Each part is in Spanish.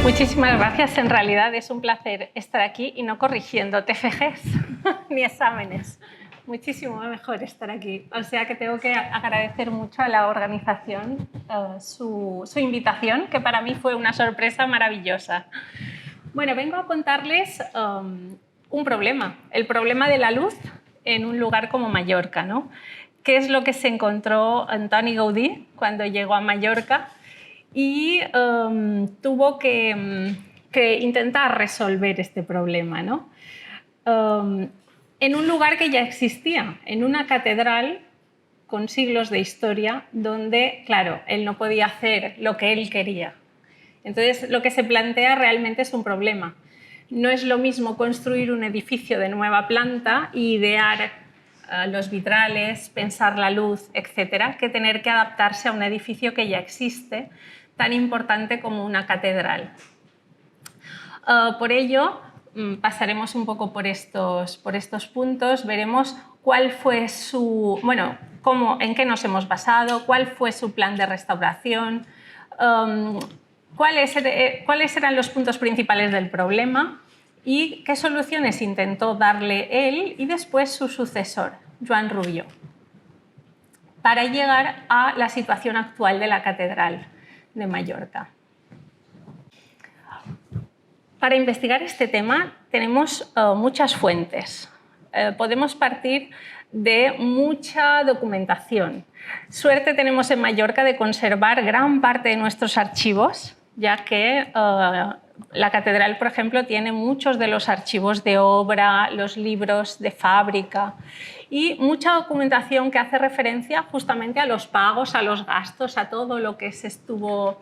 Muchísimas gracias. En realidad es un placer estar aquí y no corrigiendo TFGs ni exámenes. Muchísimo mejor estar aquí. O sea que tengo que agradecer mucho a la organización su invitación, que para mí fue una sorpresa maravillosa. Bueno, vengo a contarles un problema, el problema de la luz en un lugar como Mallorca, ¿no? ¿Qué es lo que se encontró Antoni Gaudí cuando llegó a Mallorca? Y tuvo que intentar resolver este problema, ¿no? En un lugar que ya existía, en una catedral con siglos de historia, donde, claro, él no podía hacer lo que él quería. Entonces, lo que se plantea realmente es un problema. No es lo mismo construir un edificio de nueva planta e idear los vitrales, pensar la luz, etcétera, que tener que adaptarse a un edificio que ya existe, tan importante como una catedral. Por ello, pasaremos un poco por estos puntos, veremos cuál fue su, bueno, en qué nos hemos basado, cuál fue su plan de restauración, cuáles eran los puntos principales del problema y qué soluciones intentó darle él y después su sucesor, Joan Rubió, para llegar a la situación actual de la Catedral de Mallorca. Para investigar este tema tenemos muchas fuentes. Podemos partir de mucha documentación. Suerte tenemos en Mallorca de conservar gran parte de nuestros archivos, ya que la catedral, por ejemplo, tiene muchos de los archivos de obra, los libros de fábrica y mucha documentación que hace referencia justamente a los pagos, a los gastos, a todo lo que se estuvo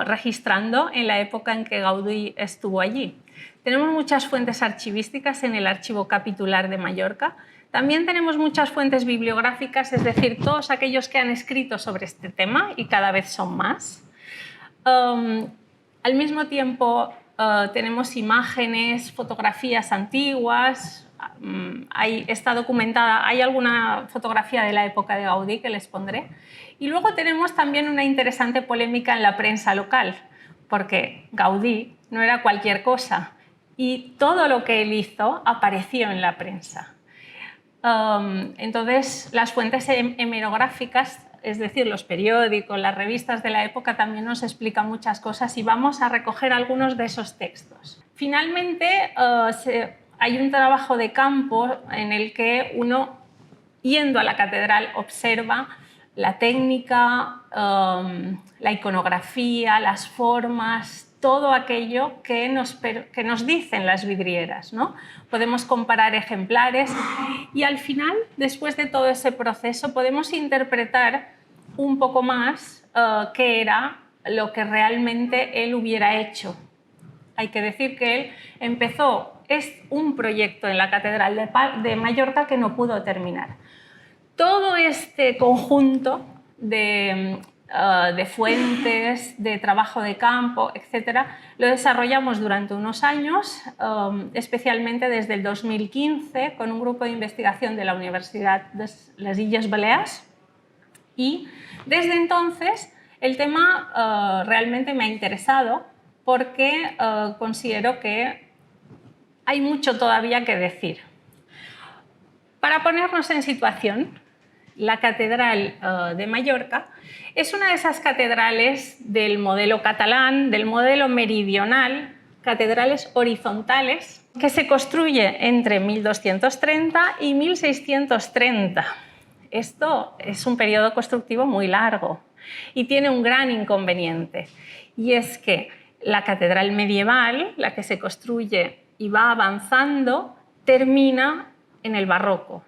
registrando en la época en que Gaudí estuvo allí. Tenemos muchas fuentes archivísticas en el Archivo Capitular de Mallorca. También tenemos muchas fuentes bibliográficas, es decir, todos aquellos que han escrito sobre este tema, y cada vez son más. Al mismo tiempo, tenemos imágenes, fotografías antiguas. Está documentada, hay alguna fotografía de la época de Gaudí que les pondré. Y luego tenemos también una interesante polémica en la prensa local, porque Gaudí no era cualquier cosa y todo lo que él hizo apareció en la prensa. Entonces, las fuentes hemerográficas, es decir, los periódicos, las revistas de la época, también nos explican muchas cosas y vamos a recoger algunos de esos textos. Finalmente, hay un trabajo de campo en el que uno, yendo a la catedral, observa la técnica, la iconografía, las formas, todo aquello que nos dicen las vidrieras, ¿no? Podemos comparar ejemplares y al final, después de todo ese proceso, podemos interpretar un poco más qué era lo que realmente él hubiera hecho. Hay que decir que él empezó un proyecto en la Catedral de Mallorca que no pudo terminar. Todo este conjunto de fuentes, de trabajo de campo, etcétera, lo desarrollamos durante unos años, especialmente desde el 2015, con un grupo de investigación de la Universidad de las Illes Balears. Y desde entonces el tema realmente me ha interesado porque considero que hay mucho todavía que decir. Para ponernos en situación, la Catedral de Mallorca es una de esas catedrales del modelo catalán, del modelo meridional, catedrales horizontales, que se construye entre 1230 y 1630. Esto es un periodo constructivo muy largo y tiene un gran inconveniente, y es que la catedral medieval, la que se construye y va avanzando, termina en el barroco,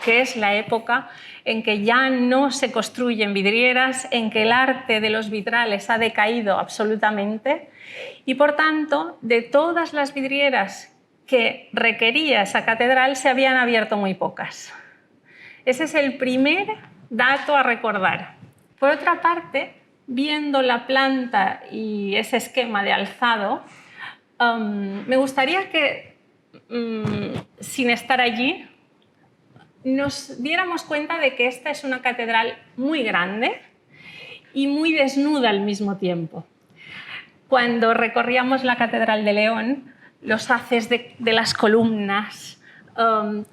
que es la época en que ya no se construyen vidrieras, en que el arte de los vitrales ha decaído absolutamente y, por tanto, de todas las vidrieras que requería esa catedral se habían abierto muy pocas. Ese es el primer dato a recordar. Por otra parte, viendo la planta y ese esquema de alzado, me gustaría que, sin estar allí, nos diéramos cuenta de que esta es una catedral muy grande y muy desnuda al mismo tiempo. cuando recorríamos la Catedral de León, los haces de las columnas,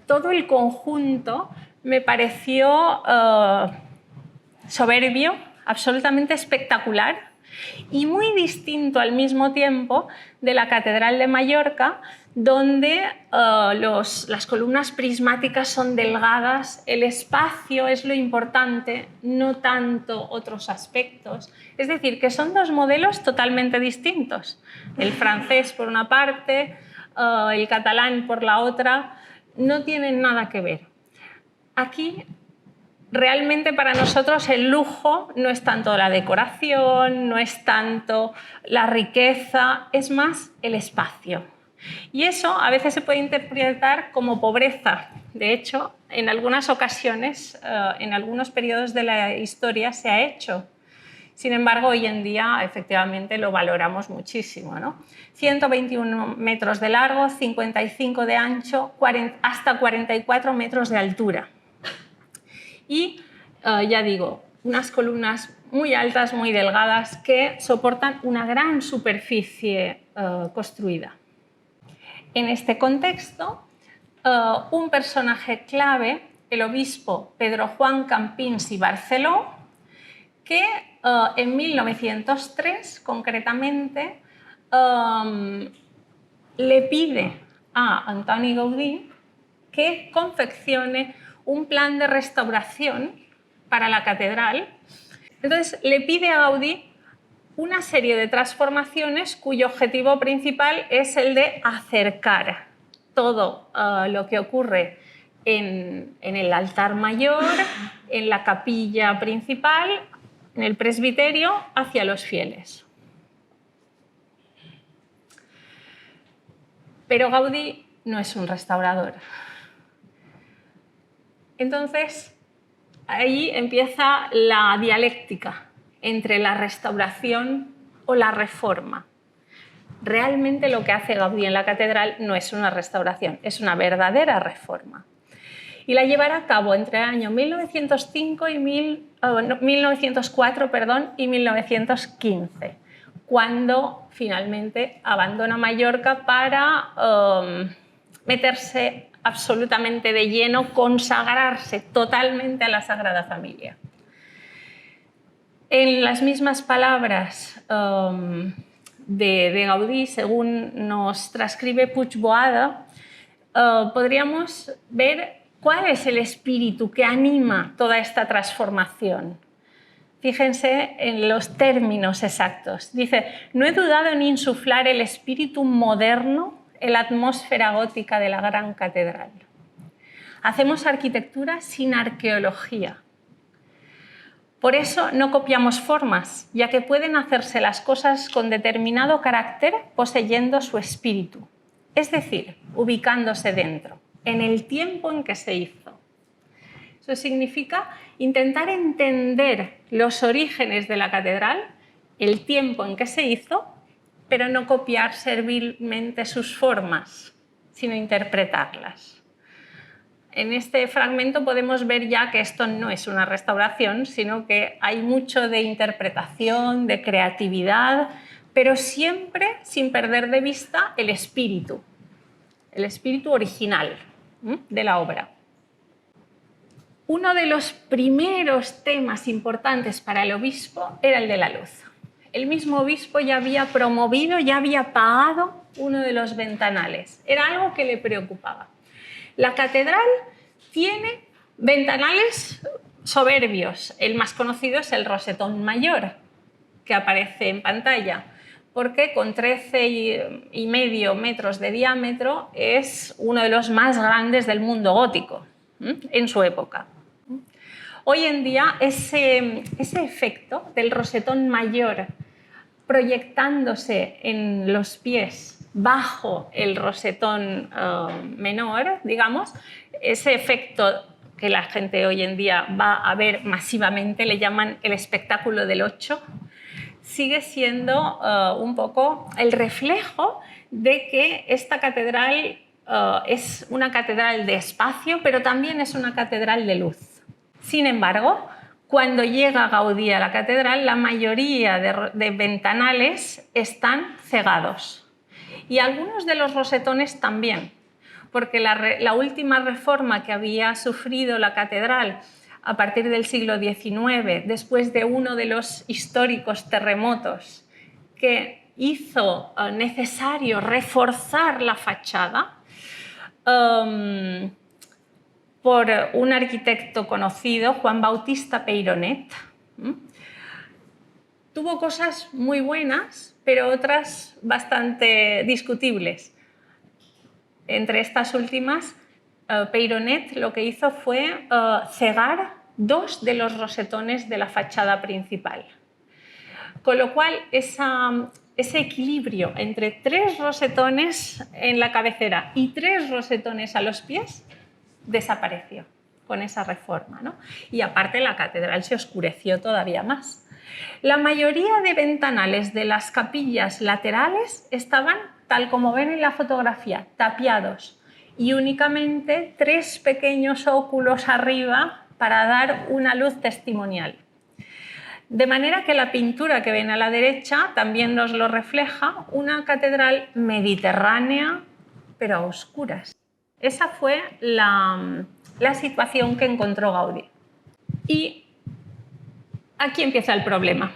todo el conjunto me pareció soberbio, absolutamente espectacular y muy distinto al mismo tiempo de la Catedral de Mallorca, donde las columnas prismáticas son delgadas, el espacio es lo importante, no tanto otros aspectos. Es decir, que son dos modelos totalmente distintos. El francés por una parte, el catalán por la otra, no tienen nada que ver. Aquí realmente para nosotros el lujo no es tanto la decoración, no es tanto la riqueza, es más el espacio. Y eso a veces se puede interpretar como pobreza. De hecho, en algunas ocasiones, en algunos periodos de la historia se ha hecho. Sin embargo, hoy en día efectivamente lo valoramos muchísimo, ¿no? 121 metros de largo, 55 de ancho, hasta 44 metros de altura. Y ya digo, unas columnas muy altas, muy delgadas, que soportan una gran superficie construida. En este contexto, un personaje clave, el obispo Pedro Juan Campins y Barceló, que en 1903, concretamente, le pide a Antoni Gaudí que confeccione un plan de restauración para la catedral. Entonces, le pide a Gaudí una serie de transformaciones cuyo objetivo principal es el de acercar todo lo que ocurre en el altar mayor, en la capilla principal, en el presbiterio, hacia los fieles. Pero Gaudí no es un restaurador. Entonces, ahí empieza la dialéctica entre la restauración o la reforma. Realmente lo que hace Gaudí en la catedral no es una restauración, es una verdadera reforma. Y la llevará a cabo entre el año 1904 y 1915, cuando finalmente abandona Mallorca para meterse absolutamente de lleno, consagrarse totalmente a la Sagrada Familia. En las mismas palabras de Gaudí, según nos transcribe Puig Boada, podríamos ver cuál es el espíritu que anima toda esta transformación. Fíjense en los términos exactos. Dice, no he dudado en insuflar el espíritu moderno en la atmósfera gótica de la gran catedral. Hacemos arquitectura sin arqueología. Por eso no copiamos formas, ya que pueden hacerse las cosas con determinado carácter poseyendo su espíritu, es decir, ubicándose dentro, en el tiempo en que se hizo. Eso significa intentar entender los orígenes de la catedral, el tiempo en que se hizo, pero no copiar servilmente sus formas, sino interpretarlas. En este fragmento podemos ver ya que esto no es una restauración, sino que hay mucho de interpretación, de creatividad, pero siempre sin perder de vista el espíritu original de la obra. Uno de los primeros temas importantes para el obispo era el de la luz. El mismo obispo ya había promovido, ya había pagado uno de los ventanales. Era algo que le preocupaba. La catedral tiene ventanales soberbios. El más conocido es el rosetón mayor, que aparece en pantalla, porque con 13,5 metros de diámetro es uno de los más grandes del mundo gótico en su época. Hoy en día ese efecto del rosetón mayor proyectándose en los pies bajo el rosetón menor, digamos, ese efecto que la gente hoy en día va a ver masivamente, le llaman el espectáculo del 8, sigue siendo un poco el reflejo de que esta catedral es una catedral de espacio, pero también es una catedral de luz. Sin embargo, Cuando llega Gaudí a la catedral, la mayoría de ventanales están cegados y algunos de los rosetones también, porque la última reforma que había sufrido la catedral a partir del siglo XIX, después de uno de los históricos terremotos que hizo necesario reforzar la fachada, por un arquitecto conocido, Juan Bautista Peyronet. Tuvo cosas muy buenas, pero otras bastante discutibles. Entre estas últimas, Peyronet lo que hizo fue cegar 2 de los rosetones de la fachada principal. Con lo cual, ese equilibrio entre 3 rosetones en la cabecera y 3 rosetones a los pies desapareció con esa reforma, ¿no? Y aparte la catedral se oscureció todavía más. La mayoría de ventanales de las capillas laterales estaban, tal como ven en la fotografía, tapiados y únicamente 3 pequeños óculos arriba para dar una luz testimonial. De manera que la pintura que ven a la derecha también nos lo refleja, una catedral mediterránea, pero a oscuras. Esa fue la situación que encontró Gaudí. Y aquí empieza el problema.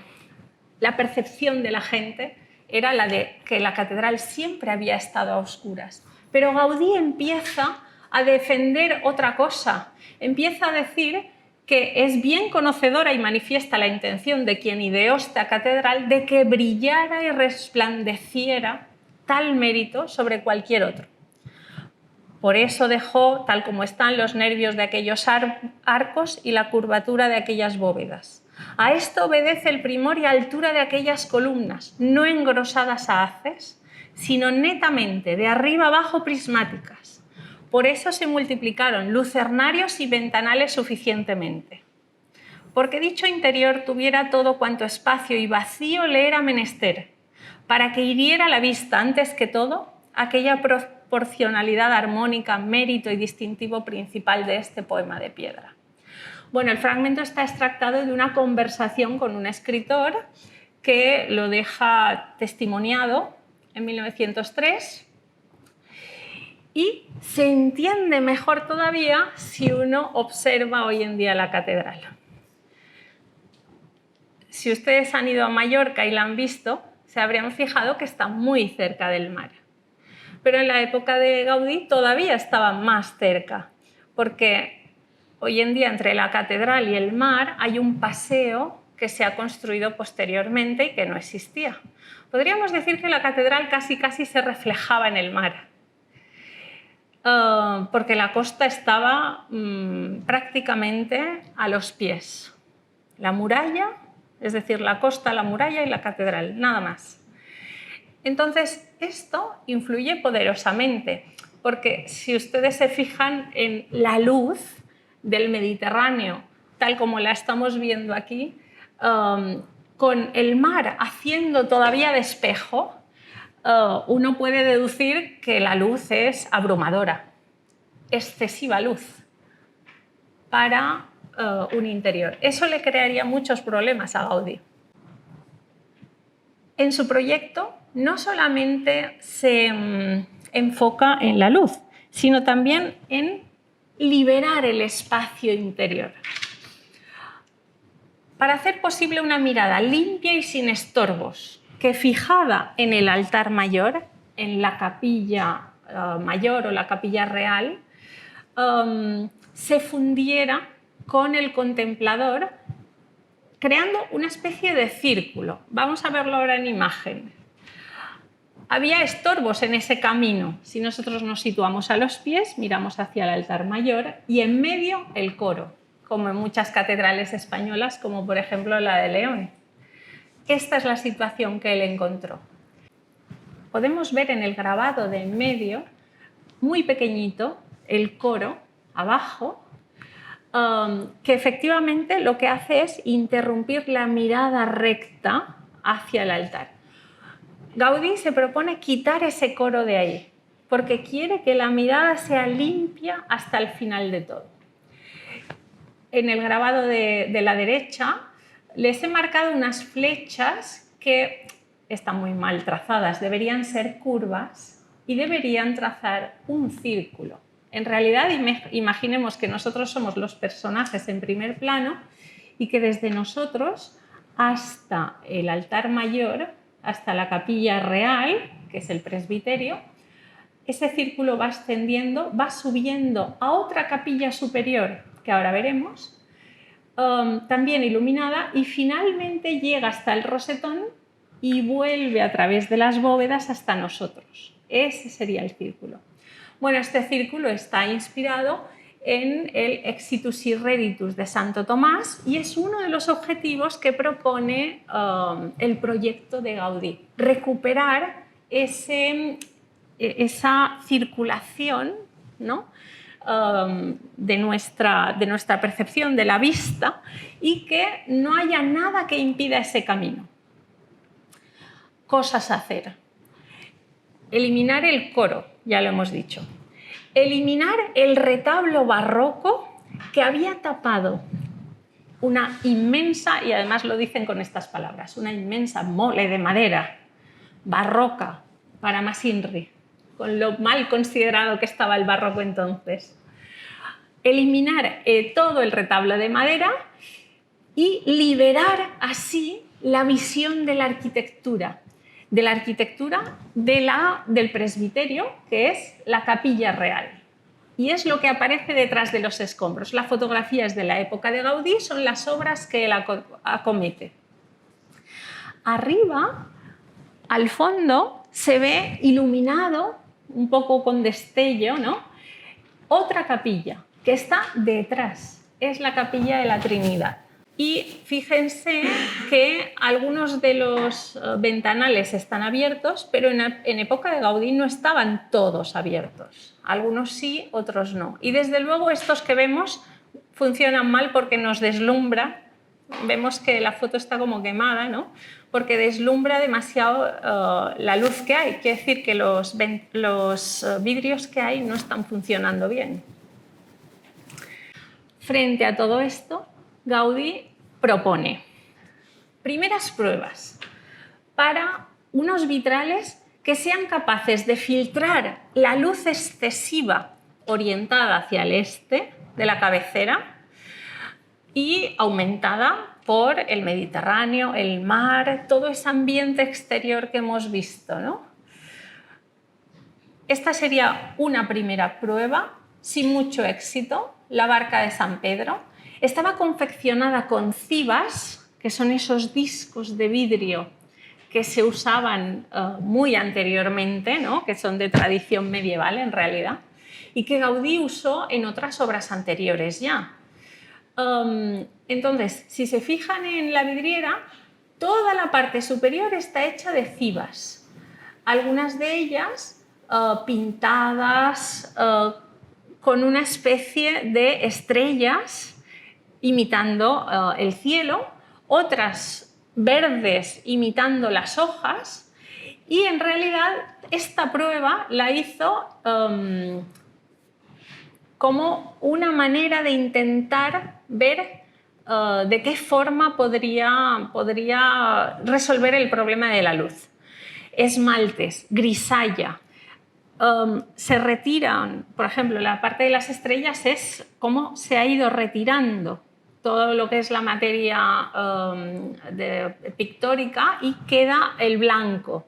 La percepción de la gente era la de que la catedral siempre había estado a oscuras. Pero Gaudí empieza a defender otra cosa. Empieza a decir que es bien conocedora y manifiesta la intención de quien ideó esta catedral de que brillara y resplandeciera tal mérito sobre cualquier otro. Por eso dejó, tal como están, los nervios de aquellos arcos y la curvatura de aquellas bóvedas. A esto obedece el primor y altura de aquellas columnas, no engrosadas a haces, sino netamente de arriba abajo prismáticas. Por eso se multiplicaron lucernarios y ventanales suficientemente. Porque dicho interior tuviera todo cuanto espacio y vacío le era menester, para que hiriera la vista antes que todo aquella proporcionalidad armónica, mérito y distintivo principal de este poema de piedra. Bueno, el fragmento está extractado de una conversación con un escritor que lo deja testimoniado en 1903 y se entiende mejor todavía si uno observa hoy en día la catedral. Si ustedes han ido a Mallorca y la han visto, se habrían fijado que está muy cerca del mar. Pero en la época de Gaudí todavía estaba más cerca, porque hoy en día entre la catedral y el mar hay un paseo que se ha construido posteriormente y que no existía. Podríamos decir que la catedral casi se reflejaba en el mar, porque la costa estaba prácticamente a los pies. La muralla, es decir, la costa, la muralla y la catedral, nada más. Entonces, esto influye poderosamente, porque si ustedes se fijan en la luz del Mediterráneo, tal como la estamos viendo aquí, con el mar haciendo todavía de espejo, uno puede deducir que la luz es abrumadora, excesiva luz para un interior. Eso le crearía muchos problemas a Gaudí. En su proyecto no solamente se enfoca en la luz, sino también en liberar el espacio interior. Para hacer posible una mirada limpia y sin estorbos, que fijada en el altar mayor, en la capilla mayor o la capilla real, se fundiera con el contemplador, creando una especie de círculo. Vamos a verlo ahora en imagen. Había estorbos en ese camino. Si nosotros nos situamos a los pies, miramos hacia el altar mayor y en medio el coro, como en muchas catedrales españolas, como por ejemplo la de León. Esta es la situación que él encontró. Podemos ver en el grabado de en medio, muy pequeñito, el coro abajo, que efectivamente lo que hace es interrumpir la mirada recta hacia el altar. Gaudí se propone quitar ese coro de ahí, porque quiere que la mirada sea limpia hasta el final de todo. en el grabado de la derecha les he marcado unas flechas que están muy mal trazadas, deberían ser curvas y deberían trazar un círculo. En realidad, imaginemos que nosotros somos los personajes en primer plano y que desde nosotros hasta el altar mayor, hasta la capilla real, que es el presbiterio, ese círculo va ascendiendo, va subiendo a otra capilla superior, que ahora veremos, también iluminada, y finalmente llega hasta el rosetón y vuelve a través de las bóvedas hasta nosotros. Ese sería el círculo. Bueno, este círculo está inspirado en el Exitus Irreditus de Santo Tomás y es uno de los objetivos que propone el proyecto de Gaudí, recuperar esa circulación, ¿no?, de nuestra percepción de la vista y que no haya nada que impida ese camino. Cosas a hacer. Eliminar el coro, ya lo hemos dicho. Eliminar el retablo barroco que había tapado una inmensa, y además lo dicen con estas palabras, una inmensa mole de madera barroca para Masinri, con lo mal considerado que estaba el barroco entonces. Eliminar todo el retablo de madera y liberar así la visión de la arquitectura del presbiterio, que es la capilla real. Y es lo que aparece detrás de los escombros. Las fotografías de la época de Gaudí son las obras que él acomete. Arriba, al fondo, se ve iluminado, un poco con destello, ¿no?, otra capilla que está detrás. Es la capilla de la Trinidad. Y fíjense que algunos de los ventanales están abiertos, pero en época de Gaudí no estaban todos abiertos. Algunos sí, otros no. Y desde luego estos que vemos funcionan mal porque nos deslumbra. Vemos que la foto está como quemada, ¿no?, porque deslumbra demasiado la luz que hay. Quiere decir que los vidrios que hay no están funcionando bien. Frente a todo esto, Gaudí propone primeras pruebas para unos vitrales que sean capaces de filtrar la luz excesiva orientada hacia el este de la cabecera y aumentada por el Mediterráneo, el mar, todo ese ambiente exterior que hemos visto, ¿no? Esta sería una primera prueba, sin mucho éxito, la barca de San Pedro. Estaba confeccionada con cibas, que son esos discos de vidrio que se usaban muy anteriormente, ¿no?, que son de tradición medieval en realidad, y que Gaudí usó en otras obras anteriores ya. Entonces, si se fijan en la vidriera, toda la parte superior está hecha de cibas, algunas de ellas pintadas con una especie de estrellas imitando el cielo, otras verdes imitando las hojas, y en realidad esta prueba la hizo como una manera de intentar ver de qué forma podría resolver el problema de la luz. Esmaltes, grisalla, se retiran, por ejemplo, la parte de las estrellas es cómo se ha ido retirando todo lo que es la materia pictórica y queda el blanco.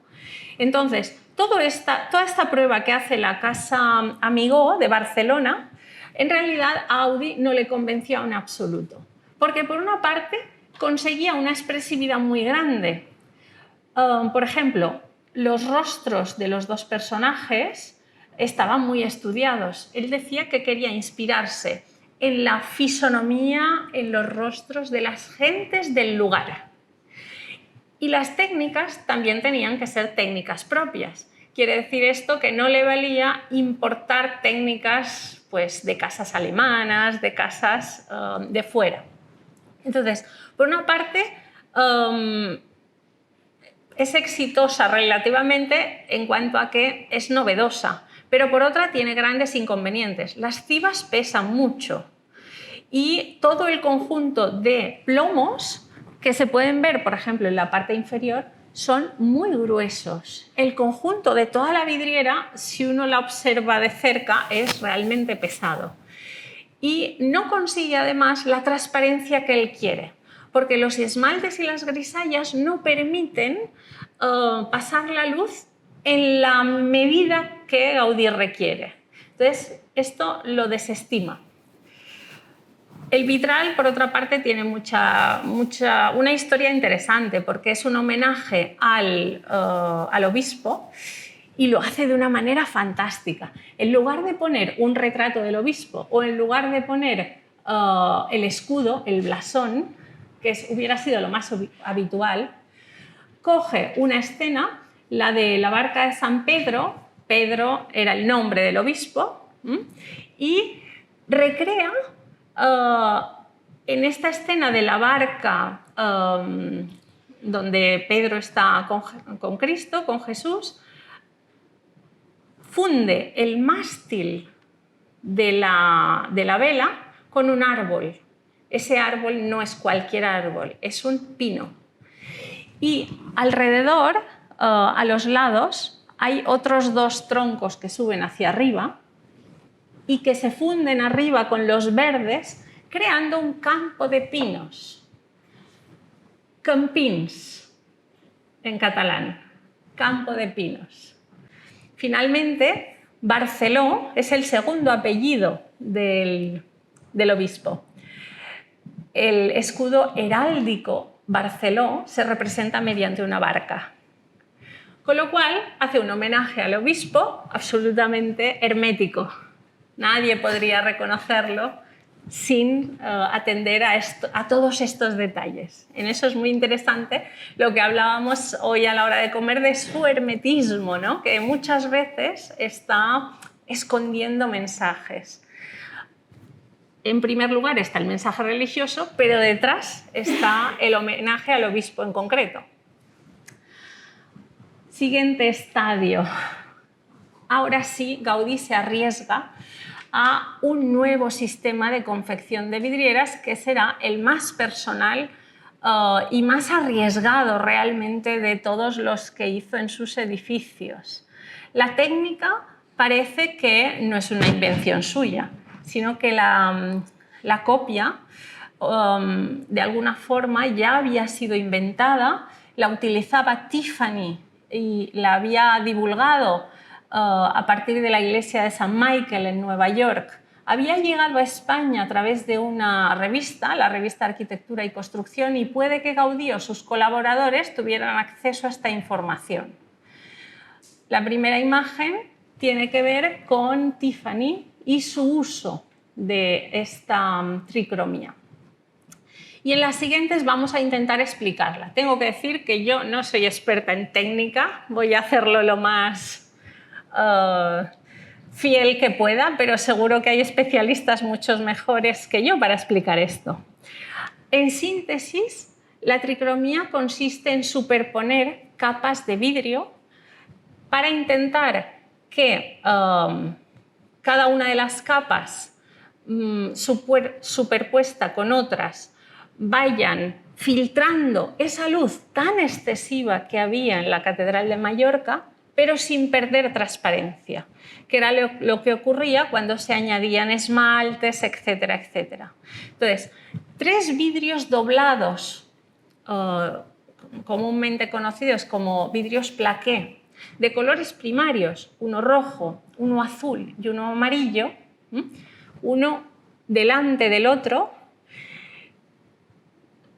Entonces, toda esta prueba que hace la Casa Amigó de Barcelona, en realidad a Gaudí no le convenció en absoluto, porque por una parte conseguía una expresividad muy grande. Por ejemplo, los rostros de los dos personajes estaban muy estudiados. Él decía que quería inspirarse en la fisonomía, en los rostros de las gentes del lugar. Y las técnicas también tenían que ser técnicas propias. Quiere decir esto que no le valía importar técnicas, pues, de casas alemanas, de casas de fuera. Entonces, por una parte, es exitosa relativamente en cuanto a que es novedosa, pero por otra tiene grandes inconvenientes. Las cibas pesan mucho y todo el conjunto de plomos que se pueden ver, por ejemplo, en la parte inferior, son muy gruesos. El conjunto de toda la vidriera, si uno la observa de cerca, es realmente pesado. Y no consigue además la transparencia que él quiere, porque los esmaltes y las grisallas no permiten pasar la luz en la medida que Gaudí requiere. Entonces, esto lo desestima. El vitral, por otra parte, tiene una historia interesante porque es un homenaje al obispo y lo hace de una manera fantástica. En lugar de poner un retrato del obispo o en lugar de poner el escudo, el blasón, que hubiera sido lo más habitual, coge una escena, la de la barca de San Pedro. Pedro era el nombre del obispo, y recrea en esta escena de la barca donde Pedro está con Cristo, con Jesús, funde el mástil de la vela con un árbol. Ese árbol no es cualquier árbol, es un pino. Y alrededor, a los lados, hay otros dos troncos que suben hacia arriba y que se funden arriba con los verdes, creando un campo de pinos. Campins, en catalán, campo de pinos. Finalmente, Barceló es el segundo apellido del obispo. El escudo heráldico Barceló se representa mediante una barca, con lo cual hace un homenaje al obispo absolutamente hermético. Nadie podría reconocerlo sin atender a todos estos detalles. En eso es muy interesante lo que hablábamos hoy a la hora de comer de su hermetismo, ¿no? Que muchas veces está escondiendo mensajes. En primer lugar está el mensaje religioso, pero detrás está el homenaje al obispo en concreto. Siguiente estadio. Ahora sí, Gaudí se arriesga a un nuevo sistema de confección de vidrieras que será el más personal y más arriesgado realmente de todos los que hizo en sus edificios. La técnica parece que no es una invención suya, sino que la copia de alguna forma ya había sido inventada, la utilizaba Tiffany y la había divulgado a partir de la iglesia de San Michael en Nueva York. Había llegado a España a través de una revista, la revista Arquitectura y Construcción, y puede que Gaudí o sus colaboradores tuvieran acceso a esta información. La primera imagen tiene que ver con Tiffany y su uso de esta tricromía. Y en las siguientes vamos a intentar explicarla. Tengo que decir que yo no soy experta en técnica, voy a hacerlo lo más fiel que pueda, pero seguro que hay especialistas muchos mejores que yo para explicar esto. En síntesis, la tricromía consiste en superponer capas de vidrio para intentar que cada una de las capas superpuesta con otras vayan filtrando esa luz tan excesiva que había en la Catedral de Mallorca, pero sin perder transparencia, que era lo que ocurría cuando se añadían esmaltes, etcétera, etcétera. Entonces, 3 vidrios doblados, comúnmente conocidos como vidrios plaqué, de colores primarios, uno rojo, uno azul y uno amarillo, uno delante del otro,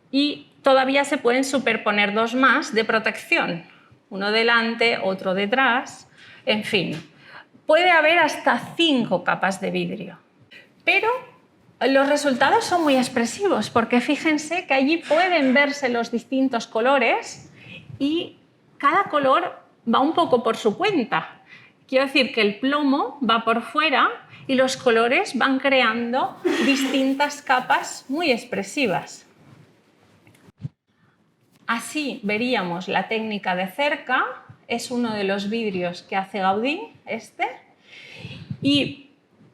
y todavía se pueden superponer 2 más de protección, uno delante, otro detrás, en fin. Puede haber hasta 5 capas de vidrio, pero los resultados son muy expresivos porque fíjense que allí pueden verse los distintos colores y cada color va un poco por su cuenta. Quiero decir que el plomo va por fuera y los colores van creando distintas capas muy expresivas. Así veríamos la técnica de cerca, es uno de los vidrios que hace Gaudí, y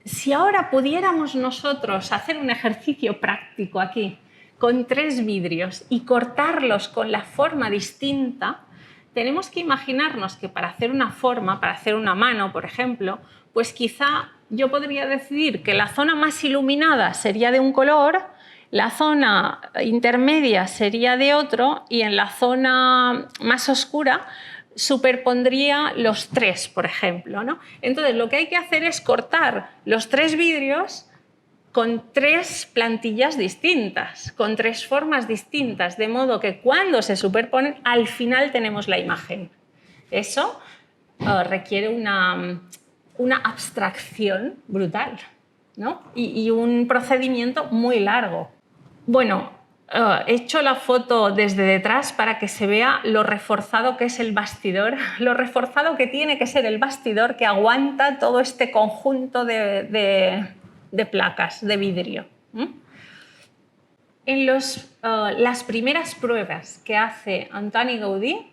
Si ahora pudiéramos nosotros hacer un ejercicio práctico aquí, con 3 vidrios y cortarlos con la forma distinta, tenemos que imaginarnos que para hacer una forma, para hacer una mano, por ejemplo, pues quizá yo podría decidir que la zona más iluminada sería de un color, la zona intermedia sería de otro y en la zona más oscura superpondría los 3, por ejemplo, ¿no? Entonces, lo que hay que hacer es cortar los 3 vidrios con 3 plantillas distintas, con 3 formas distintas, de modo que cuando se superponen, al final tenemos la imagen. Eso requiere una abstracción brutal, ¿no? y un procedimiento muy largo. Bueno, he hecho la foto desde detrás para que se vea lo reforzado que es el bastidor, lo reforzado que tiene que ser el bastidor que aguanta todo este conjunto de placas de vidrio. En las primeras pruebas que hace Antoni Gaudí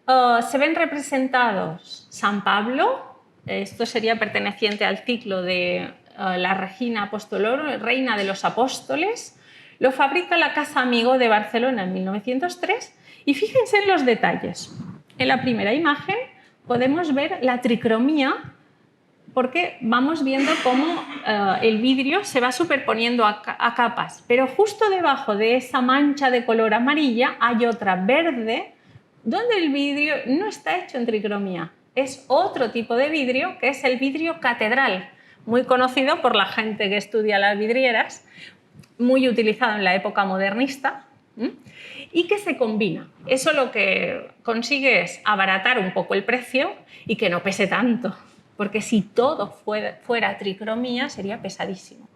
se ven representados San Pablo, esto sería perteneciente al ciclo de la Regina Apostolorum, Reina de los Apóstoles. Lo fabrica la Casa Amigó de Barcelona en 1903 y fíjense en los detalles. En la primera imagen podemos ver la tricromía porque vamos viendo cómo el vidrio se va superponiendo a capas, pero justo debajo de esa mancha de color amarilla hay otra verde donde el vidrio no está hecho en tricromía. Es otro tipo de vidrio que es el vidrio catedral, muy conocido por la gente que estudia las vidrieras, muy utilizado en la época modernista y que se combina. Eso lo que consigue es abaratar un poco el precio y que no pese tanto, porque si todo fuera tricromía sería pesadísimo.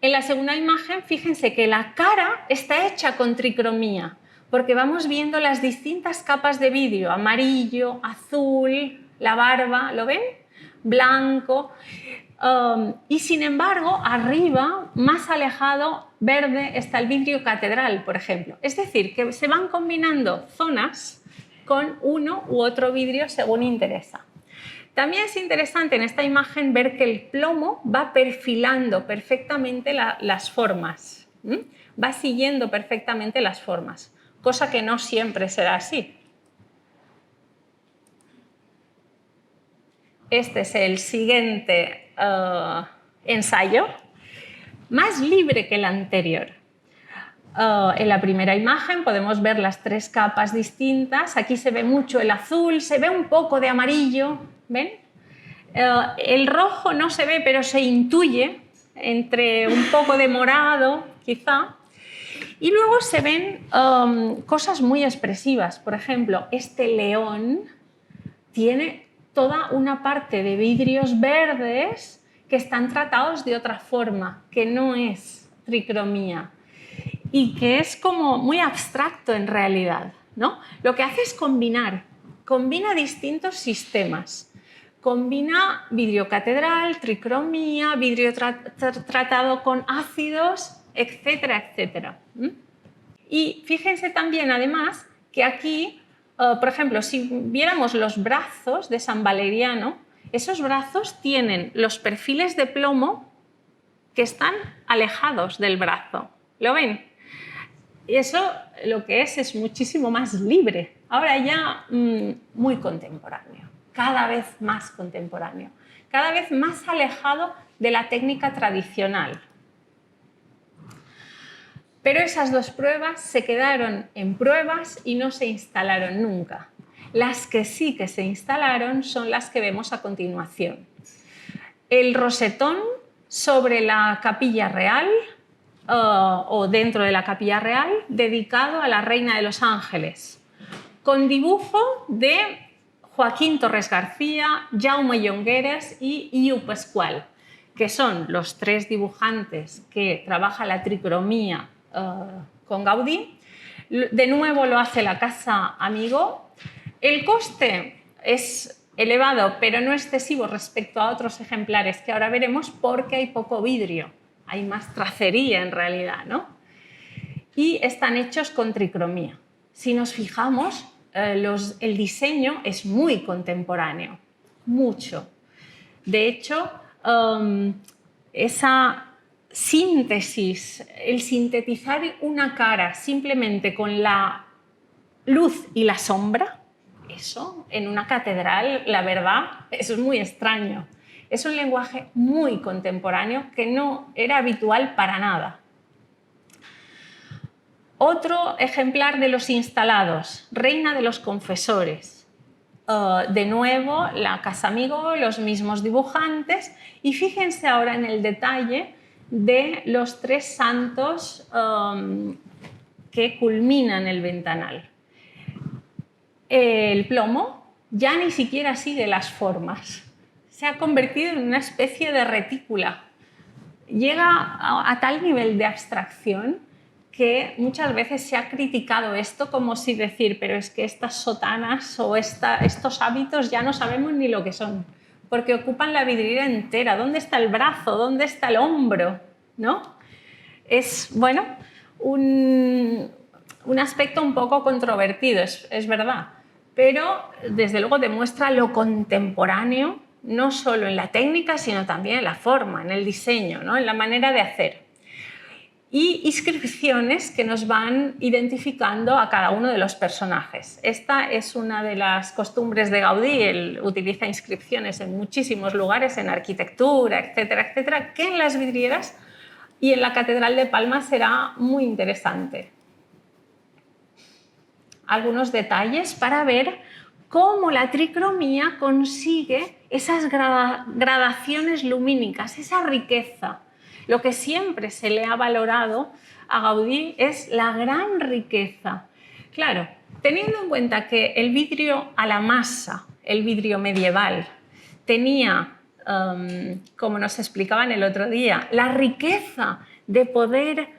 En la segunda imagen, fíjense que la cara está hecha con tricromía, porque vamos viendo las distintas capas de vidrio, amarillo, azul, la barba, ¿lo ven? Blanco. Y sin embargo, arriba, más alejado, verde, está el vidrio catedral, por ejemplo. Es decir, que se van combinando zonas con uno u otro vidrio según interesa. También es interesante en esta imagen ver que el plomo va perfilando perfectamente las formas, va siguiendo perfectamente las formas, cosa que no siempre será así. Este es el siguiente ensayo, más libre que el anterior. En la primera imagen podemos ver las 3 capas distintas. Aquí se ve mucho el azul, se ve un poco de amarillo, ¿ven? El rojo no se ve, pero se intuye entre un poco de morado, quizá. Y luego se ven cosas muy expresivas. Por ejemplo, este león tiene toda una parte de vidrios verdes que están tratados de otra forma, que no es tricromía y que es como muy abstracto en realidad, ¿no? Lo que hace es combina distintos sistemas. Combina vidrio catedral, tricromía, vidrio tratado con ácidos, etcétera, etcétera. Y fíjense también, además, que aquí, por ejemplo, si viéramos los brazos de San Valeriano, esos brazos tienen los perfiles de plomo que están alejados del brazo. ¿Lo ven? Y eso lo que es muchísimo más libre. Ahora ya muy contemporáneo, cada vez más contemporáneo, cada vez más alejado de la técnica tradicional. Pero esas 2 pruebas se quedaron en pruebas y no se instalaron nunca. Las que sí que se instalaron son las que vemos a continuación. El rosetón sobre la Capilla Real, o dentro de la Capilla Real, dedicado a la Reina de los Ángeles, con dibujo de Joaquín Torres García, Jaume Llongueras y Iu Pascual, que son los 3 dibujantes que trabajan la tricromía con Gaudí. De nuevo lo hace la Casa Amigó. El coste es elevado, pero no excesivo respecto a otros ejemplares que ahora veremos porque hay poco vidrio. Hay más tracería en realidad, ¿no? Y están hechos con tricromía. Si nos fijamos, el diseño es muy contemporáneo, mucho. De hecho, esa síntesis, el sintetizar una cara simplemente con la luz y la sombra, eso en una catedral, la verdad, eso es muy extraño. Es un lenguaje muy contemporáneo que no era habitual para nada. Otro ejemplar de los instalados, Reina de los Confesores. De nuevo, la Casamigo, los mismos dibujantes, y fíjense ahora en el detalle de los tres santos que culminan el ventanal. El plomo ya ni siquiera sigue las formas, se ha convertido en una especie de retícula. Llega a tal nivel de abstracción que muchas veces se ha criticado esto como si decir, pero es que estas sotanas o estos hábitos ya no sabemos ni lo que son, porque ocupan la vidriera entera. ¿Dónde está el brazo? ¿Dónde está el hombro? ¿No? Es, bueno, un aspecto un poco controvertido, es verdad, pero desde luego demuestra lo contemporáneo, no solo en la técnica, sino también en la forma, en el diseño, ¿no? En la manera de hacer. Y inscripciones que nos van identificando a cada uno de los personajes. Esta es una de las costumbres de Gaudí. Él utiliza inscripciones en muchísimos lugares, en arquitectura, etcétera, etcétera, que en las vidrieras y en la Catedral de Palma será muy interesante. Algunos detalles para ver cómo la tricromía consigue esas gradaciones lumínicas, esa riqueza. Lo que siempre se le ha valorado a Gaudí es la gran riqueza. Claro, teniendo en cuenta que el vidrio a la masa, el vidrio medieval, tenía, como nos explicaban el otro día, la riqueza de poder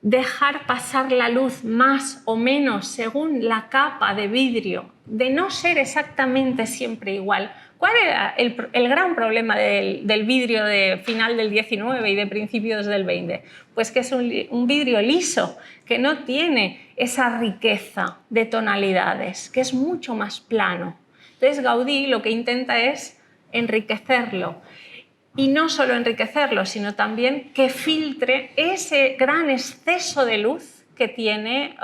dejar pasar la luz más o menos según la capa de vidrio, de no ser exactamente siempre igual. ¿Cuál era el gran problema del vidrio de final del 19 y de principios del 20? Pues que es un vidrio liso, que no tiene esa riqueza de tonalidades, que es mucho más plano. Entonces Gaudí lo que intenta es enriquecerlo. Y no solo enriquecerlo, sino también que filtre ese gran exceso de luz que tiene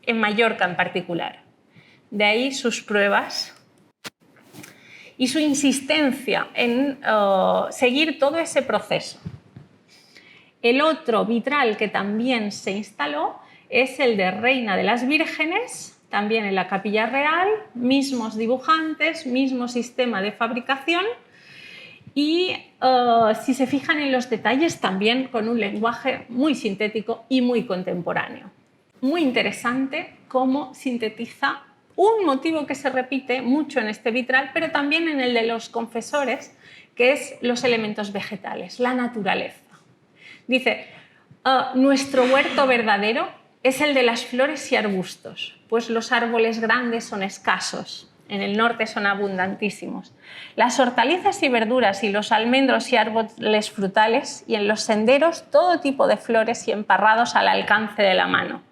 en Mallorca en particular. De ahí sus pruebas y su insistencia en seguir todo ese proceso. El otro vitral que también se instaló es el de Reina de las Vírgenes, también en la Capilla Real, mismos dibujantes, mismo sistema de fabricación y si se fijan en los detalles también con un lenguaje muy sintético y muy contemporáneo. Muy interesante cómo sintetiza un motivo que se repite mucho en este vitral, pero también en el de los confesores, que es los elementos vegetales, la naturaleza. Dice, nuestro huerto verdadero es el de las flores y arbustos, pues los árboles grandes son escasos, en el norte son abundantísimos. Las hortalizas y verduras y los almendros y árboles frutales, y en los senderos todo tipo de flores y emparrados al alcance de la mano.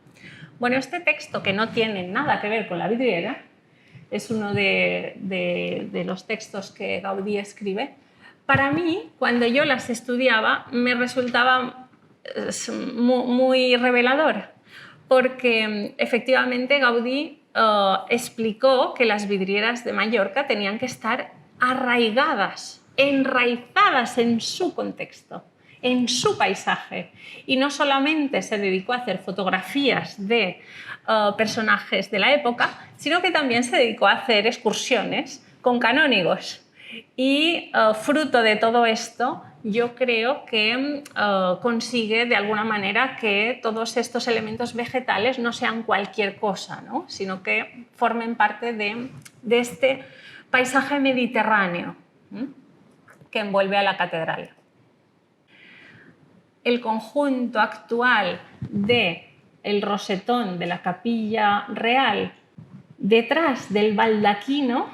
Bueno, este texto, que no tiene nada que ver con la vidriera, es uno de los textos que Gaudí escribe. Para mí, cuando yo las estudiaba, me resultaba muy revelador, porque efectivamente Gaudí explicó que las vidrieras de Mallorca tenían que estar arraigadas, enraizadas en su contexto, en su paisaje. Y no solamente se dedicó a hacer fotografías de personajes de la época, sino que también se dedicó a hacer excursiones con canónigos. Y fruto de todo esto, yo creo que consigue de alguna manera que todos estos elementos vegetales no sean cualquier cosa, ¿no? Sino que formen parte de este paisaje mediterráneo que envuelve a la catedral. El conjunto actual del rosetón de la Capilla Real detrás del baldaquino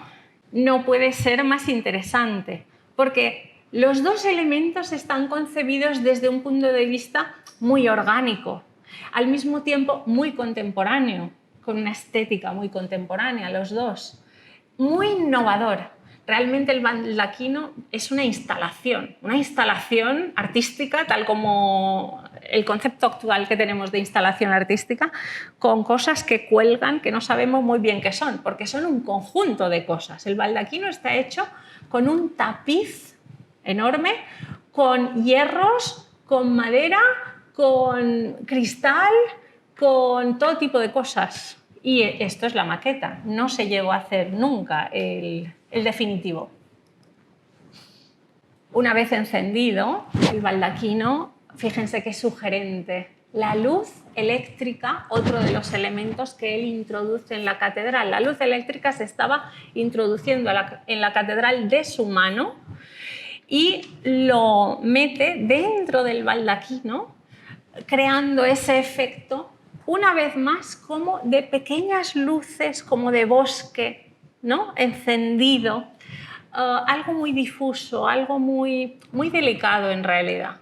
no puede ser más interesante, porque los dos elementos están concebidos desde un punto de vista muy orgánico, al mismo tiempo muy contemporáneo, con una estética muy contemporánea, los dos, muy innovador. realmente el baldaquino es una instalación artística, tal como el concepto actual que tenemos de instalación artística, con cosas que cuelgan que no sabemos muy bien qué son, porque son un conjunto de cosas. El baldaquino está hecho con un tapiz enorme, con hierros, con madera, con cristal, con todo tipo de cosas. Y esto es la maqueta, no se llegó a hacer nunca el definitivo. Una vez encendido el baldaquino, fíjense qué sugerente. La luz eléctrica, otro de los elementos que él introduce en la catedral. La luz eléctrica se estaba introduciendo en la catedral de su mano y lo mete dentro del baldaquino, creando ese efecto, una vez más, como de pequeñas luces, como de bosque, ¿no? Encendido, algo muy difuso, algo muy delicado en realidad.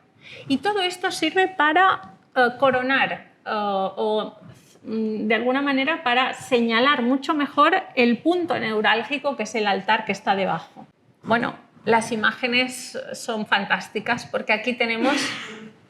Y todo esto sirve para coronar o de alguna manera para señalar mucho mejor el punto neurálgico que es el altar que está debajo. Bueno, las imágenes son fantásticas porque aquí tenemos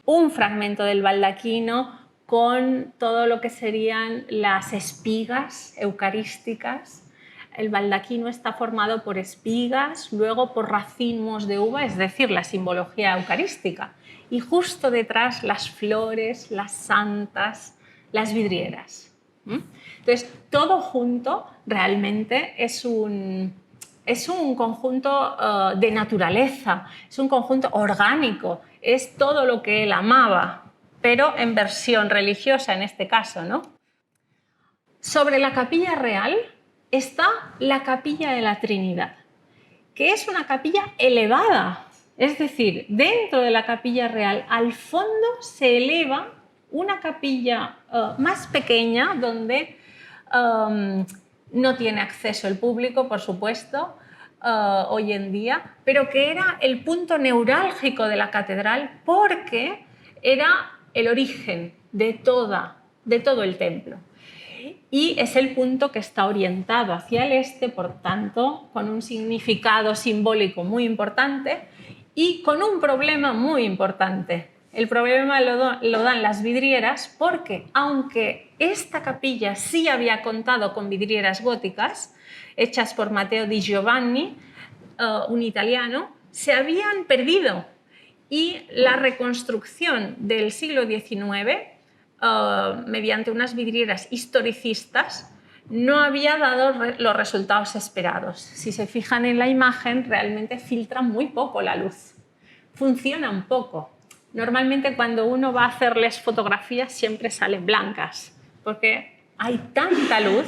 un fragmento del baldaquino con todo lo que serían las espigas eucarísticas. El baldaquino está formado por espigas, luego por racimos de uva, es decir, la simbología eucarística. Y justo detrás las flores, las santas, las vidrieras. Entonces, todo junto realmente es un conjunto de naturaleza, es un conjunto orgánico, es todo lo que él amaba, pero en versión religiosa en este caso, ¿no? Sobre la capilla real está la capilla de la Trinidad, que es una capilla elevada, es decir, dentro de la capilla real al fondo se eleva una capilla más pequeña donde no tiene acceso el público, por supuesto, hoy en día, pero que era el punto neurálgico de la catedral porque era el origen de todo el templo. Y es el punto que está orientado hacia el este, por tanto, con un significado simbólico muy importante y con un problema muy importante. El problema lo dan las vidrieras porque, aunque esta capilla sí había contado con vidrieras góticas, hechas por Matteo di Giovanni, un italiano, se habían perdido y la reconstrucción del siglo XIX, mediante unas vidrieras historicistas, no había dado los resultados esperados. Si se fijan en la imagen, realmente filtra muy poco la luz, funcionan poco. Normalmente cuando uno va a hacerles fotografías siempre salen blancas, porque hay tanta luz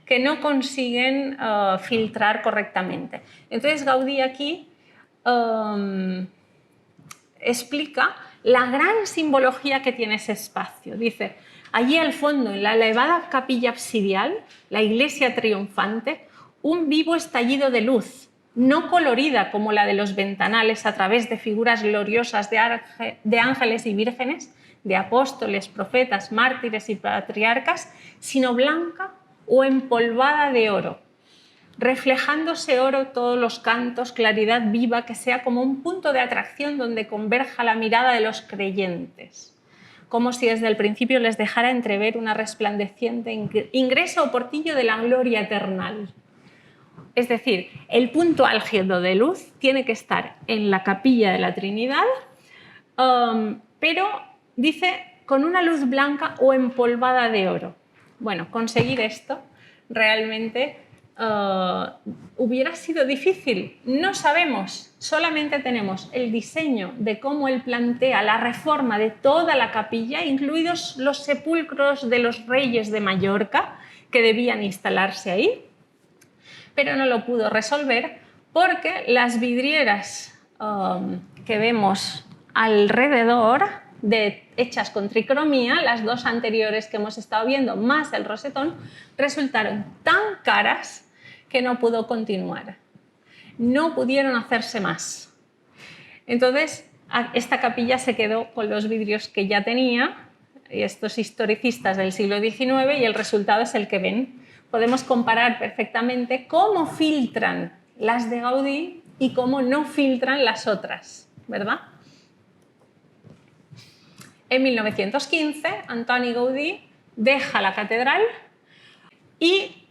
que no consiguen filtrar correctamente. Entonces Gaudí aquí explica la gran simbología que tiene ese espacio. Dice, allí al fondo, en la elevada capilla absidial, la iglesia triunfante, un vivo estallido de luz, no colorida como la de los ventanales a través de figuras gloriosas de ángeles y vírgenes, de apóstoles, profetas, mártires y patriarcas, sino blanca o empolvada de oro, reflejándose oro todos los cantos, claridad viva que sea como un punto de atracción donde converja la mirada de los creyentes, como si desde el principio les dejara entrever una resplandeciente ingreso o portillo de la gloria eternal. Es decir, el punto álgido de luz tiene que estar en la capilla de la Trinidad, pero dice con una luz blanca o empolvada de oro. Bueno, conseguir esto realmente hubiera sido difícil. No sabemos, solamente tenemos el diseño de cómo él plantea la reforma de toda la capilla, incluidos los sepulcros de los reyes de Mallorca que debían instalarse ahí, pero no lo pudo resolver porque las vidrieras que vemos alrededor, hechas con tricromía, las dos anteriores que hemos estado viendo, más el rosetón, resultaron tan caras que no pudo continuar. No pudieron hacerse más. Entonces, esta capilla se quedó con los vidrios que ya tenía, estos historicistas del siglo XIX, y el resultado es el que ven. Podemos comparar perfectamente cómo filtran las de Gaudí y cómo no filtran las otras, ¿verdad? En 1915, Antoni Gaudí deja la catedral y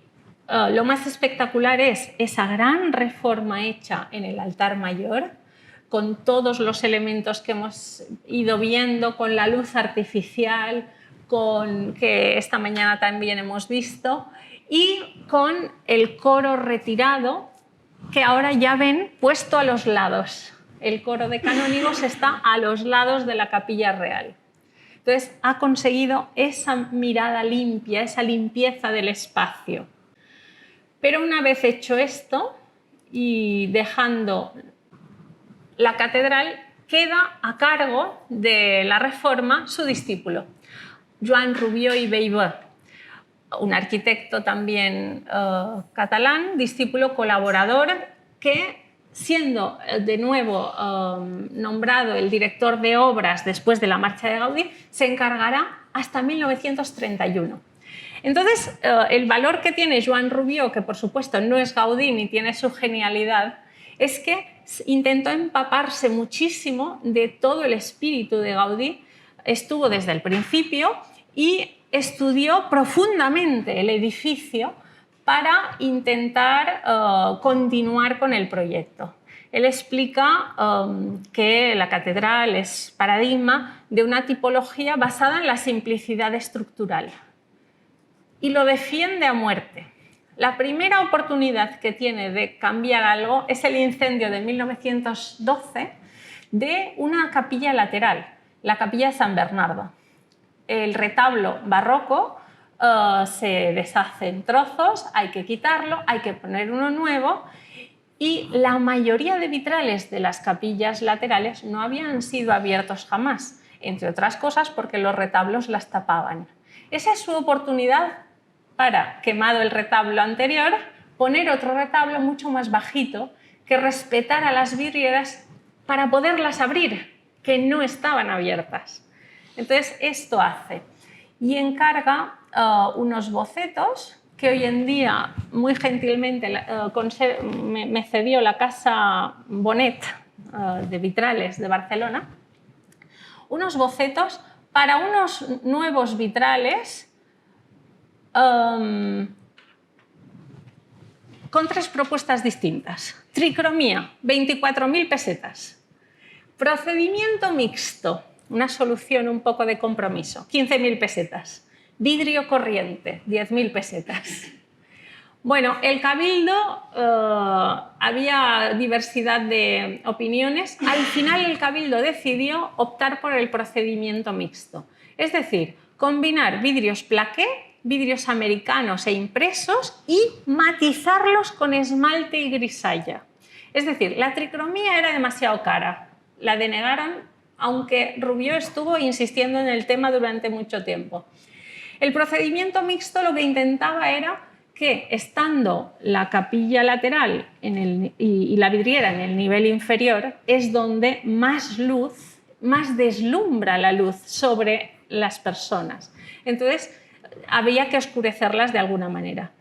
lo más espectacular es esa gran reforma hecha en el altar mayor, con todos los elementos que hemos ido viendo, con la luz artificial, que esta mañana también hemos visto, y con el coro retirado, que ahora ya ven puesto a los lados. El coro de canónigos está a los lados de la capilla real. Entonces ha conseguido esa mirada limpia, esa limpieza del espacio. Pero una vez hecho esto y dejando la catedral, queda a cargo de la reforma su discípulo, Joan Rubió i Bellver, un arquitecto también catalán, discípulo colaborador, que siendo de nuevo nombrado el director de obras después de la marcha de Gaudí, se encargará hasta 1931. Entonces, el valor que tiene Joan Rubió, que por supuesto no es Gaudí ni tiene su genialidad, es que intentó empaparse muchísimo de todo el espíritu de Gaudí, estuvo desde el principio y estudió profundamente el edificio para intentar continuar con el proyecto. Él explica que la catedral es paradigma de una tipología basada en la simplicidad estructural y lo defiende a muerte. La primera oportunidad que tiene de cambiar algo es el incendio de 1912 de una capilla lateral, la capilla de San Bernardo. El retablo barroco se deshace en trozos, hay que quitarlo, hay que poner uno nuevo y la mayoría de vitrales de las capillas laterales no habían sido abiertos jamás, entre otras cosas porque los retablos las tapaban. Esa es su oportunidad para, quemado el retablo anterior, poner otro retablo mucho más bajito que respetara las vidrieras para poderlas abrir, que no estaban abiertas. Entonces, esto hace. Y encarga unos bocetos que hoy en día, muy gentilmente, me cedió la Casa Bonet de Vitrales de Barcelona, unos bocetos para unos nuevos vitrales con tres propuestas distintas. Tricromía, 24.000 pesetas. Procedimiento mixto, una solución un poco de compromiso, 15.000 pesetas. Vidrio corriente, 10.000 pesetas. Bueno, el Cabildo, había diversidad de opiniones. Al final el Cabildo decidió optar por el procedimiento mixto. Es decir, combinar vidrios plaqué, vidrios americanos e impresos y matizarlos con esmalte y grisalla. Es decir, la tricromía era demasiado cara. La denegaron, aunque Rubió estuvo insistiendo en el tema durante mucho tiempo. El procedimiento mixto lo que intentaba era que, estando la capilla lateral y la vidriera en el nivel inferior, es donde más luz, más deslumbra la luz sobre las personas. Entonces, había que oscurecerlas de alguna manera.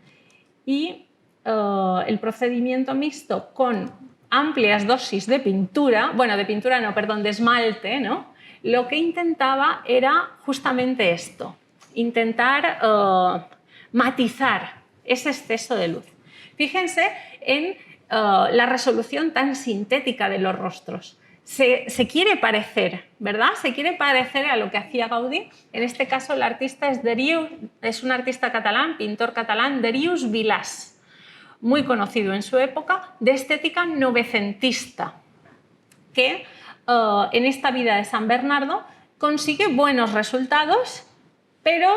Y el procedimiento mixto con amplias dosis de pintura, bueno, de pintura no, perdón, de esmalte, ¿no? Lo que intentaba era justamente esto, intentar matizar ese exceso de luz. Fíjense en la resolución tan sintética de los rostros. Se quiere parecer, ¿verdad? Se quiere parecer a lo que hacía Gaudí. En este caso, el artista es un artista catalán, pintor catalán, Darius Vilàs, muy conocido en su época, de estética novecentista, que en esta vida de San Bernardo consigue buenos resultados, pero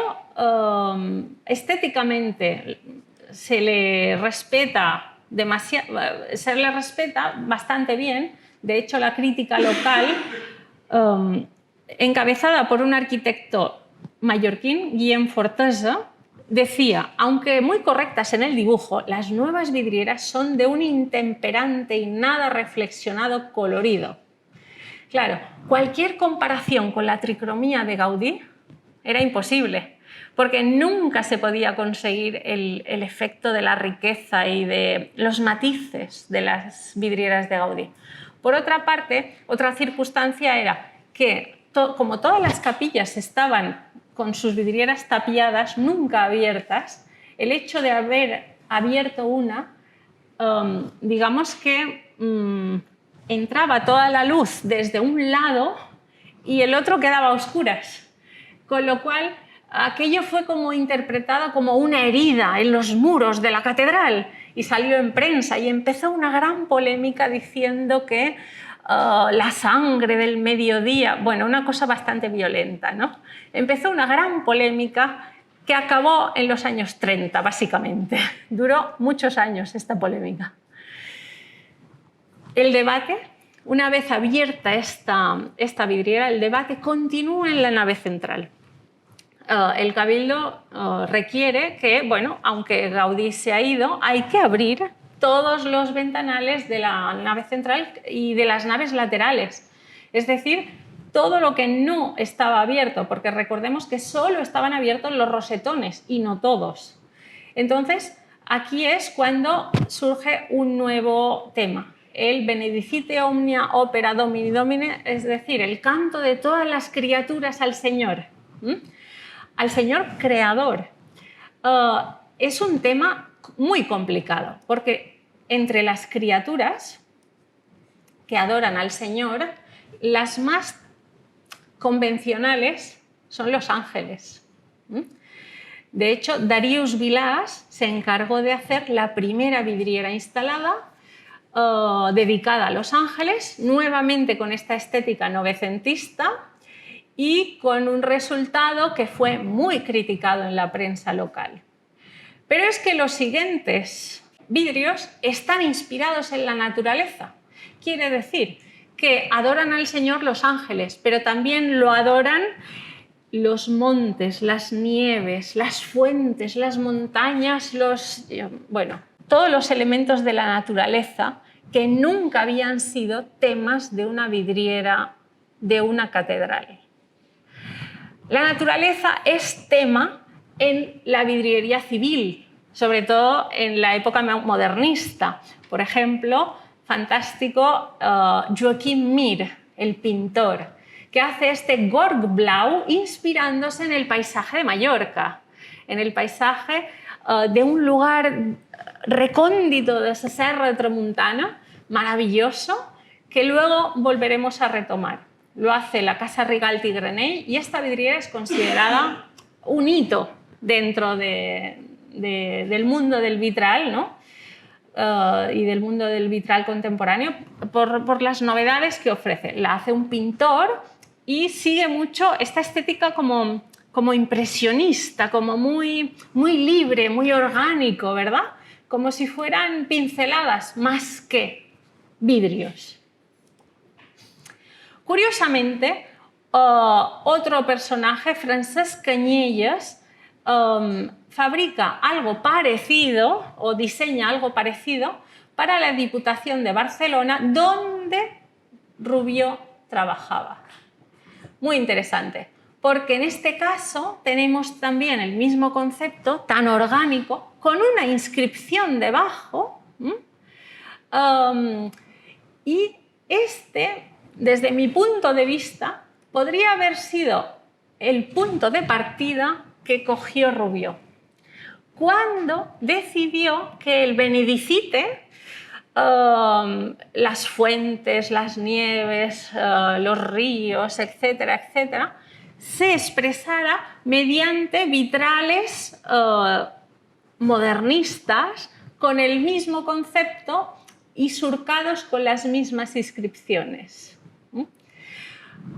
estéticamente se le respeta bastante bien. De hecho, la crítica local, encabezada por un arquitecto mallorquín, Guillem Fortesa, decía: aunque muy correctas en el dibujo, las nuevas vidrieras son de un intemperante y nada reflexionado colorido. Claro, cualquier comparación con la tricromía de Gaudí era imposible, porque nunca se podía conseguir el efecto de la riqueza y de los matices de las vidrieras de Gaudí. Por otra parte, otra circunstancia era que, como todas las capillas estaban con sus vidrieras tapiadas, nunca abiertas, el hecho de haber abierto una, digamos que entraba toda la luz desde un lado y el otro quedaba a oscuras, con lo cual aquello fue como interpretado como una herida en los muros de la catedral y salió en prensa y empezó una gran polémica diciendo que la sangre del mediodía, bueno, una cosa bastante violenta, ¿no? Empezó una gran polémica que acabó en los años 30, básicamente. Duró muchos años esta polémica. El debate, una vez abierta esta vidriera, el debate continúa en la nave central. El Cabildo requiere que, bueno, aunque Gaudí se ha ido, hay que abrir todos los ventanales de la nave central y de las naves laterales. Es decir, todo lo que no estaba abierto, porque recordemos que solo estaban abiertos los rosetones y no todos. Entonces, aquí es cuando surge un nuevo tema, el Benedicite omnia opera Domini Domine, es decir, el canto de todas las criaturas al Señor. Al Señor creador. Es un tema muy complicado, porque entre las criaturas que adoran al Señor, las más convencionales son los ángeles. De hecho, Darius Vilás se encargó de hacer la primera vidriera instalada dedicada a los ángeles, nuevamente con esta estética novecentista, y con un resultado que fue muy criticado en la prensa local. Pero es que los siguientes vidrios están inspirados en la naturaleza. Quiere decir que adoran al Señor los ángeles, pero también lo adoran los montes, las nieves, las fuentes, las montañas, todos los elementos de la naturaleza que nunca habían sido temas de una vidriera de una catedral. La naturaleza es tema en la vidriería civil, sobre todo en la época modernista. Por ejemplo, fantástico Joachim Mir, el pintor, que hace este Gorgblau inspirándose en el paisaje de Mallorca, en el paisaje de un lugar recóndito de esa Serra de Tramuntana, maravilloso, que luego volveremos a retomar. Lo hace la Casa Rigalti Grenell y esta vidriera es considerada un hito dentro del mundo del vitral, ¿no? Y del mundo del vitral contemporáneo por las novedades que ofrece. La hace un pintor y sigue mucho esta estética como impresionista, como muy libre, muy orgánico, ¿verdad? Como si fueran pinceladas más que vidrios. Curiosamente, otro personaje, Francesc Canyelles, fabrica algo parecido o diseña algo parecido para la Diputación de Barcelona, donde Rubió trabajaba. Muy interesante, porque en este caso tenemos también el mismo concepto tan orgánico, con una inscripción debajo, y desde mi punto de vista, podría haber sido el punto de partida que cogió Rubió cuando decidió que el Benedicite, las fuentes, las nieves, los ríos, etcétera, etcétera, se expresara mediante vitrales modernistas con el mismo concepto y surcados con las mismas inscripciones.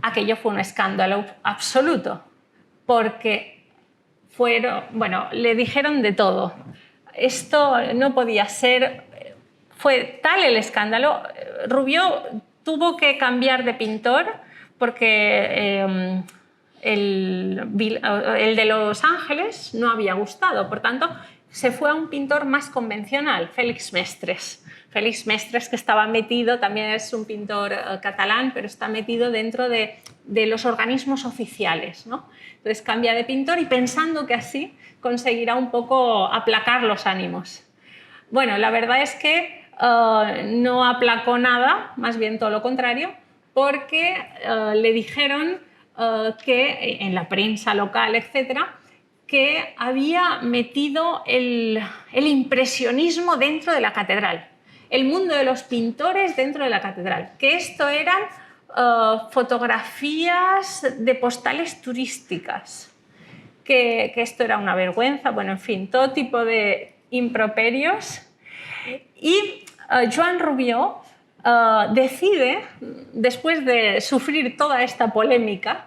Aquello fue un escándalo absoluto, porque le dijeron de todo. Esto no podía ser. Fue tal el escándalo. Rubió tuvo que cambiar de pintor porque el de Los Ángeles no había gustado. Por tanto, se fue a un pintor más convencional, Félix Mestres. Félix Mestres, que estaba metido, también es un pintor catalán, pero está metido dentro de los organismos oficiales, ¿no? Entonces cambia de pintor y pensando que así conseguirá un poco aplacar los ánimos. Bueno, la verdad es que no aplacó nada, más bien todo lo contrario, porque le dijeron que en la prensa local, etcétera, que había metido el impresionismo dentro de la catedral, el mundo de los pintores dentro de la catedral, que esto eran fotografías de postales turísticas, que esto era una vergüenza, bueno, en fin, todo tipo de improperios. Y Joan Rubió decide, después de sufrir toda esta polémica,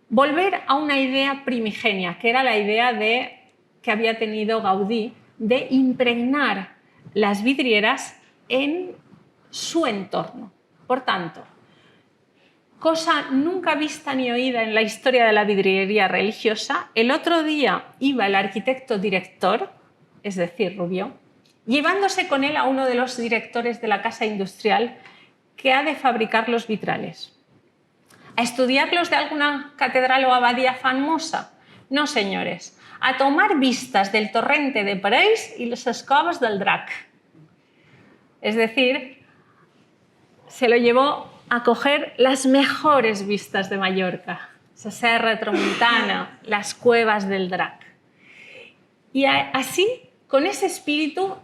volver a una idea primigenia, que era la idea que había tenido Gaudí de impregnar las vidrieras en su entorno. Por tanto, cosa nunca vista ni oída en la historia de la vidriería religiosa, el otro día iba el arquitecto director, es decir, Rubió, llevándose con él a uno de los directores de la casa industrial que ha de fabricar los vitrales. ¿A estudiarlos de alguna catedral o abadía famosa? No, señores. A tomar vistas del torrente de París y las escobas del Drac. Es decir, se lo llevó a coger las mejores vistas de Mallorca. Esa Serra Tramuntana, las cuevas del Drac. Y así, con ese espíritu,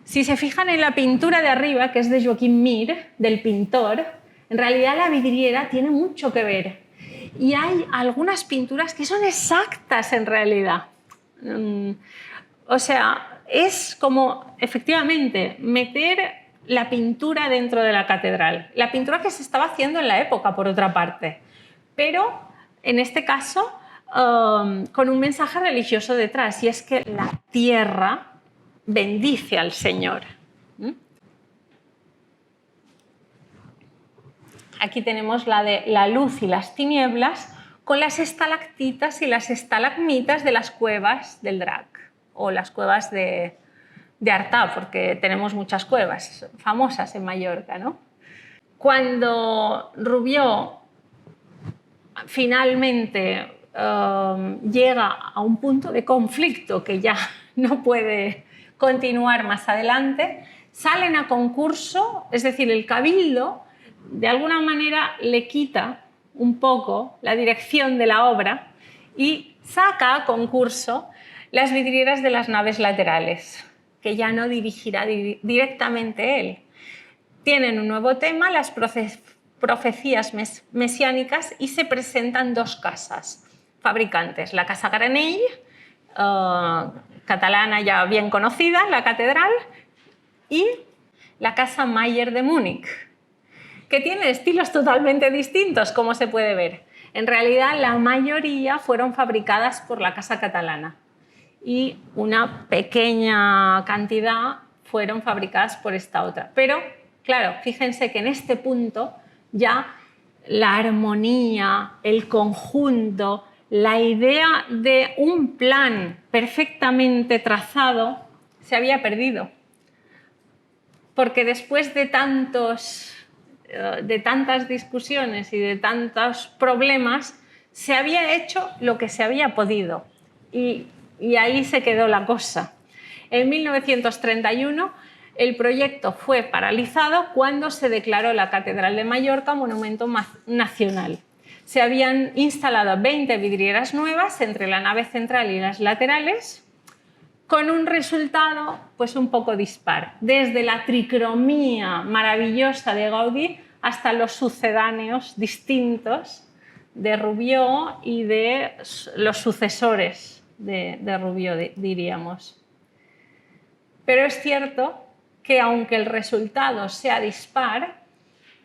si se fijan en la pintura de arriba, que es de Joaquim Mir, del pintor, en realidad la vidriera tiene mucho que ver. Y hay algunas pinturas que son exactas en realidad. O sea, es como, efectivamente, meter la pintura dentro de la catedral. La pintura que se estaba haciendo en la época, por otra parte. Pero, en este caso, con un mensaje religioso detrás. Y es que la tierra bendice al Señor. Aquí tenemos la de la luz y las tinieblas con las estalactitas y las estalagmitas de las cuevas del Drac o las cuevas de Artà, porque tenemos muchas cuevas famosas en Mallorca, ¿no? Cuando Rubió finalmente llega a un punto de conflicto que ya no puede continuar más adelante, salen a concurso, es decir, el Cabildo de alguna manera le quita un poco la dirección de la obra y saca a concurso las vidrieras de las naves laterales, que ya no dirigirá directamente él. Tienen un nuevo tema, las profecías mesiánicas, y se presentan dos casas fabricantes, la Casa Granell, catalana ya bien conocida, la catedral, y la Casa Mayer de Múnich, que tiene estilos totalmente distintos, como se puede ver. En realidad, la mayoría fueron fabricadas por la Casa Catalana y una pequeña cantidad fueron fabricadas por esta otra. Pero, claro, fíjense que en este punto ya la armonía, el conjunto, la idea de un plan perfectamente trazado se había perdido. Porque después de tantas discusiones y de tantos problemas, se había hecho lo que se había podido y ahí se quedó la cosa. En 1931 el proyecto fue paralizado cuando se declaró la Catedral de Mallorca Monumento Nacional. Se habían instalado 20 vidrieras nuevas entre la nave central y las laterales, con un resultado pues un poco dispar, desde la tricromía maravillosa de Gaudí hasta los sucedáneos distintos de Rubió y de los sucesores de Rubió, diríamos. Pero es cierto que aunque el resultado sea dispar,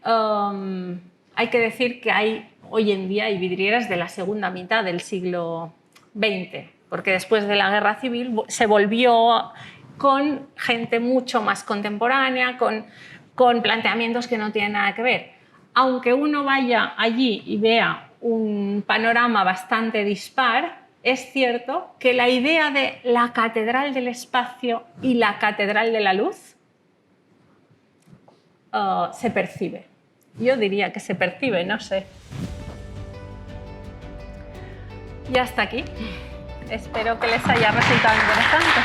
hay que decir que hoy en día hay vidrieras de la segunda mitad del siglo XX, porque después de la Guerra Civil se volvió con gente mucho más contemporánea, con planteamientos que no tienen nada que ver. Aunque uno vaya allí y vea un panorama bastante dispar, es cierto que la idea de la catedral del espacio y la catedral de la luz se percibe. Yo diría que se percibe, no sé. Y hasta aquí. Espero que les haya resultado interesante.